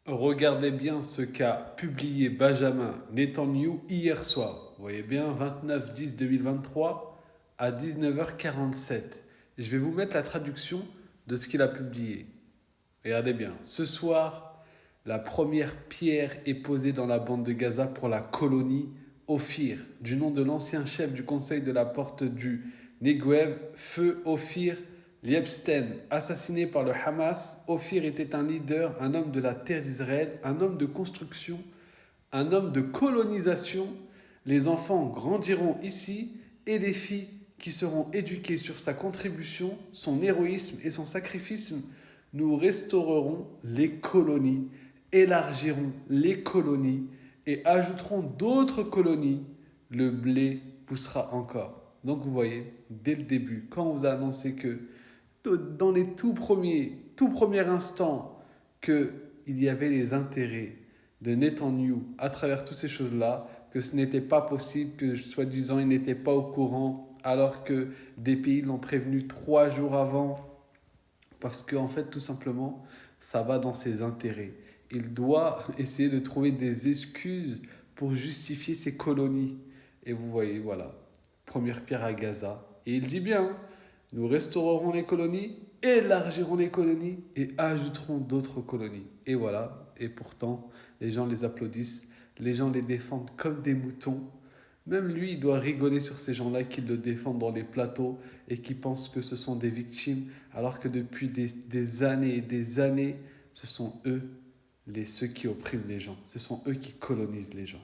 Regardez bien ce qu'a publié Benjamin Netanyahu hier soir. Vous voyez bien, 29/10/2023 à 19h47. Je vais vous mettre la traduction de ce qu'il a publié. Regardez bien. Ce soir, la première pierre est posée dans la bande de Gaza pour la colonie Ophir, du nom de l'ancien chef du conseil de la porte du Negev, feu Ophir Liebsten, assassiné par le Hamas. Ophir était un leader, un homme de la terre d'Israël, un homme de construction, un homme de colonisation. Les enfants grandiront ici et les filles qui seront éduquées sur sa contribution, son héroïsme et son sacrifice. Nous restaurerons les colonies, élargirons les colonies et ajouterons d'autres colonies. Le blé poussera encore. Donc vous voyez, dès le début, quand on vous a annoncé que dans les tout premiers instants, qu'il y avait les intérêts de Netanyahou à travers toutes ces choses-là, que ce n'était pas possible, que soi-disant il n'était pas au courant, alors que des pays l'ont prévenu 3 jours avant, parce qu'en fait, tout simplement, ça va dans ses intérêts. Il doit essayer de trouver des excuses pour justifier ses colonies. Et vous voyez, voilà, première pierre à Gaza. Et il dit bien, nous restaurerons les colonies, élargirons les colonies et ajouterons d'autres colonies. Et voilà, et pourtant, les gens les applaudissent, les gens les défendent comme des moutons. Même lui, il doit rigoler sur ces gens-là qui le défendent dans les plateaux et qui pensent que ce sont des victimes, alors que depuis des années et des années, ce sont eux ceux qui oppriment les gens. Ce sont eux qui colonisent les gens.